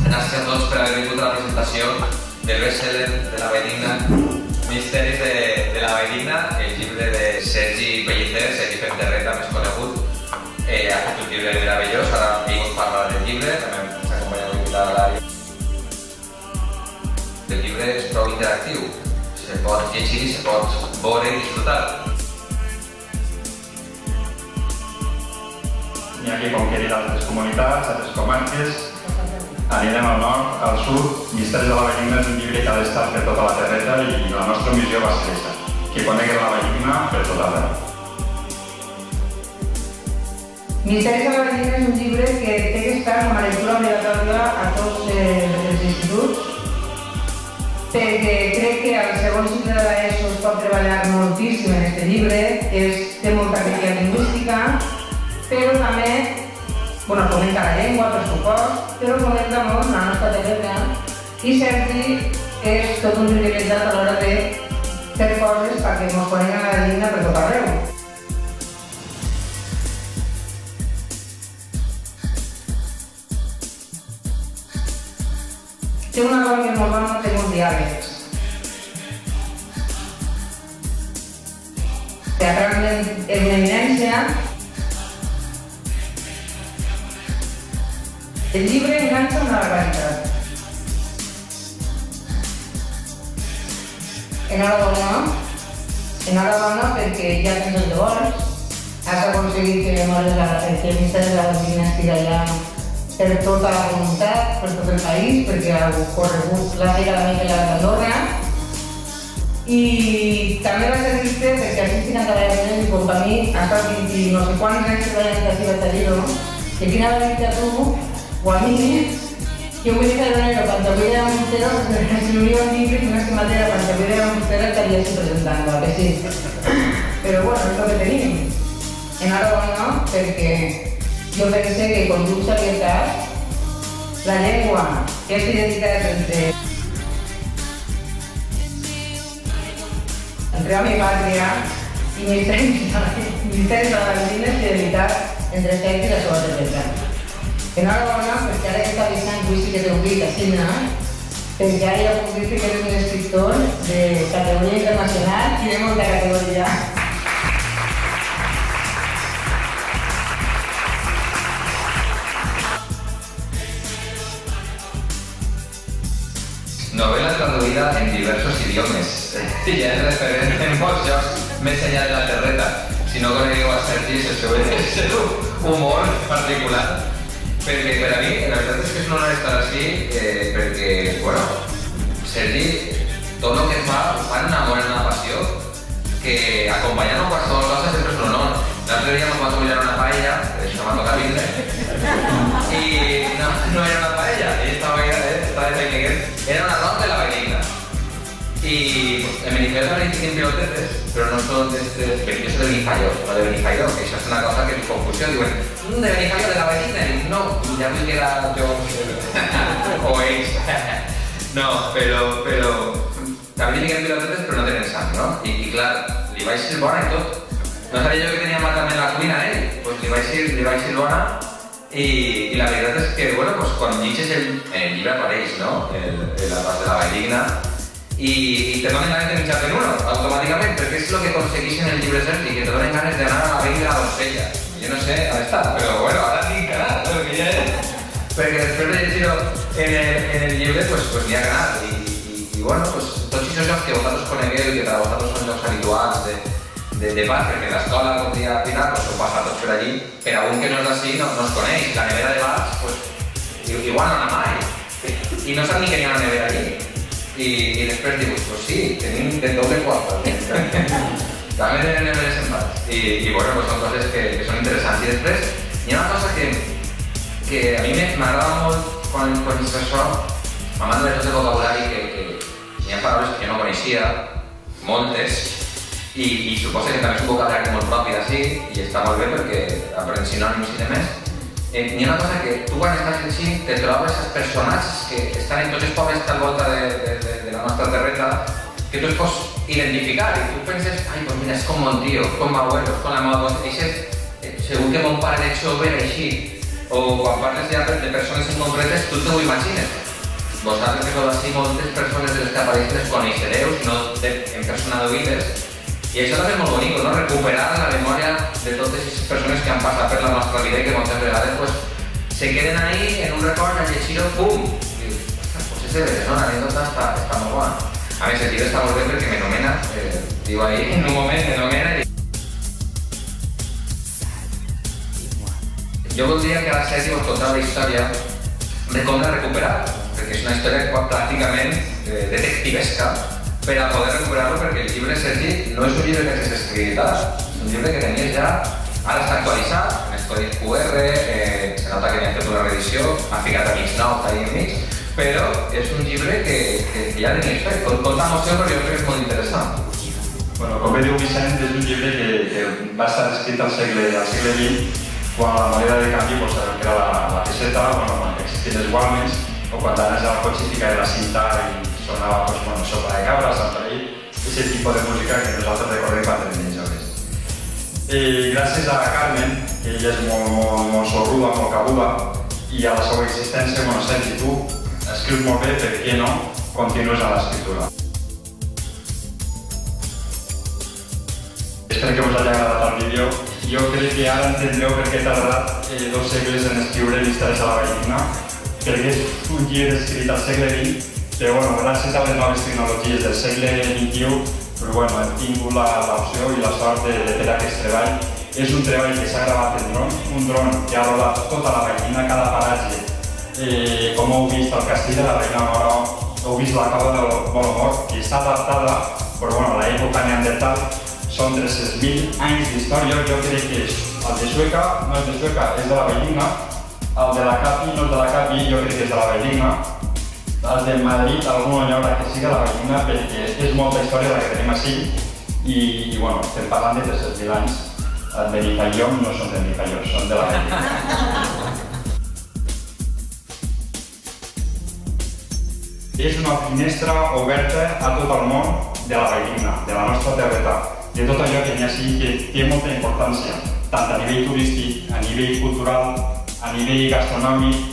Gràcies a tots per haver vingut a la presentació del best-seller de la Valldigna, Misteris de la Valldigna, el llibre de Sergi Pellicer, Sergi Penterreta, més conegut. Ha fet un llibre meravellós, ara hem vingut a parlar del llibre, també ens acompanya l'invitada l'Ària. El llibre és prou interactiu, se pot llegir, se pot veure i disfrutar. N'hi ha qui com quedi d'altres comunitats, altres comarques. Anirem al nord, al sud. Misteris de la Valldigna és un llibre que ha d'estar per tota la terreta i la nostra missió va ser aquesta, que conegui la Valldigna per tot arreu. Misteris de la Valldigna és un llibre que té que estar com a lectura obligatòria a tots els instituts, perquè crec que al segon cicle de l'ESO es pot treballar moltíssim en aquest llibre, té molta crítica lingüística, però també fomenta la llengua, per supost, però fomenta molt la nostra terreta i Sergi és tot un privilegiat a l'hora de fer coses perquè ens coneguen la Valldigna per tot arreu. Té una cosa que és molt bona, té molts diàlegs. Teatralment és una eminència. El llibre enganxa una barbaritat. Enhorabona perquè ja tens el que vols, has aconseguit que el Misteri de la Valldigna estigui allà per tota la comunitat, per tot el país, perquè heu corregut la Fira de Miquel d'Andorra. I també va servir-te perquè així estic encarregant i com per mi ha estat 20 no sé quants anys treballant així vaig a dir-ho, que quina va dir a tu o a mi, que un ministre de enero, quan t'avui de Montero, si l'unió un llibre, que una estimada quan t'avui de Montero estaria així presentant-lo, que sí. Però bueno, és el que tenim. Enhorabona, perquè jo pensé que con tu serietat, la llengua, aquesta identitat entre home i pàtria i Misteris de la Valldigna és fidelitat entre Sergi i la seva terreta. Enhorabona, perquè ara que està deixant juici que t'ho dic així, perquè ara ja puc dir que eres un escriptor de categoria internacional i de molta categoria. Novel·la traduïda en diversos idiomes. Ja és referent en molts jocs més enllà de la terreta. Si no conegueu a Sergi, és el seu humor particular. Perquè per a mi, la veritat és que és un honor estar així, perquè, bueno, Sergi, tot el que fa, ho fa en amor, en una passió, que acompanyant-lo a qualsevol cosa sempre és un honor. L'altre dia ens va tocar una paella, això m'ha tocat vindre, i no era una paella, ell estava de tècniques, era un arròs de la Valldigna. I en Benifaió també tinc pilotetes, però no són d'estes, perquè jo soy de Benifaió, no de Benifaió, que això és una cosa que és confusió, diuen, de Benifaió de la Valldigna, i no, ja vull que era jo, o ells. No, però també tinc pilotetes però no tenen sang, no? I clar, li vaig ser bona i tot. No sabia jo que tenia malament la cuina a ell, doncs li vaig ser bona i la veritat és que, bueno, quan llegeixes el llibre apareix, no? La part de la Valldigna i te donen ganes de menjar-te uno, automàticament, perquè és el que aconsegueixen el llibre Sergi, que te donen ganes d'anar a la Vall de la Doncella. Jo no sé on està, però bueno, ara tinc ganas, perquè ja és... Perquè després de llegir-ho en el llibre, pues n'hi ha ganas. I bueno, tots aquests jocs que vosaltres conegueu i que per a vosaltres són jocs habituals de pas, perquè l'escola, com dia Pilar, ho passa tots per allí, per a un que no és d'ací no es coneix. La nevera de bars, pues igual no n'ha mai, i no sap ni que n'hi ha una nevera allí. I després dius, pues sí, tenim de doble quarto. També tenen neveres en bars. I bueno, pues són coses que són interessants. I després, hi ha una cosa que a mi m'agrada molt quan és això, m'amant de tot el vocabulari que hi ha paraules que jo no coneixia, moltes, i suposa que també és un vocabulari molt propi d'ací, i està molt bé perquè aprens sinònims i demés. Hi ha una cosa que tu quan estàs així te trobes els personatges que estan en tots els pobles que al volta de la nostra terreta que tu es pots identificar i tu penses, ai, pues mira, és com mon tio, com m'abuelo, com la meva cosa, segur que mon pare de jove era així, o quan parles ja de persones en concretes tu t'ho imagines. vosaltres que sou així, moltes persones de les que apareixen les coneixereu, si no en persona d'oïdes. I això també és molt bonic, no? Recuperar la memòria de totes aquestes persones que han passat per la nostra vida i que moltes vegades pues, se queden ahí en un record, a llegir-ho, pum! I dius, pues és de veres, no? L'anècdota està molt bona. A més, el llibre està molt bé perquè m'anomena, diu ahí, en un moment m'anomena i... Jo voldria que ara Sergi vos contara la història de com l'ha recuperat, perquè és una història pràcticament detectivesca, per a poder recuperar-lo, perquè el llibre, Sergi, no és un llibre que t'has escrit ara, és un llibre que tenies ja, ara està actualitzat, en els codis QR, se nota que n'hi ha fet una reedició, ha ficat amics nous ahí enmig, però és un llibre que ja tenies fet. Conta'm-ho, però jo crec que és molt interessant. Bueno, com bé diu Vicent, és un llibre que va estar escrit al segle XX, quan la moneda de canvi pues, era la peseta, quan existien els guàmens, o quan anaves a la cotxífica de la cinta i sonava pues, bueno, sopa de cabra, Santa Rei, aquest tipus de música que nosaltres recordem quan tenim joves. Gràcies a Carmen, que ella és molt sorruda, molt cabuda, i a la seva existència, bueno, Sergi, tu escrius molt bé, per què no continues a l'escriptura. Espero que us hagi agradat el vídeo. Jo crec que ara entendreu per què he tardat 2 segles en escriure l'Històries de la Valldigna, perquè és un llibre escrit al segle XX, però bueno, gràcies a les noves tecnologies del segle XXI, hem tingut l'opció i la sort de fer aquest treball. És un treball que s'ha gravat en dron, un dron que ha rodat tota la Valldigna, cada paratge, com heu vist al castell de la Reina Mora, heu vist la cova del Bolomor, que està adaptada, però a l'època neandertal. Són 300.000 anys d'història, jo crec que el de Sueca no és de Sueca, és de la Valldigna, el de la Capi no és de la Capi, jo crec que és de la Valldigna, el de Madrid, algun hi haurà que sigui de la Valldigna, perquè és molta història la que tenim així i estem parlant de 300.000 anys. El Benifaió no són de Benifaió, són de la Valldigna. És una finestra oberta a tot el món de la Valldigna, de la nostra terreta, de tot allò que n'hi ha així que té molta importància, tant a nivell turístic, a nivell cultural, a nivell gastronòmic,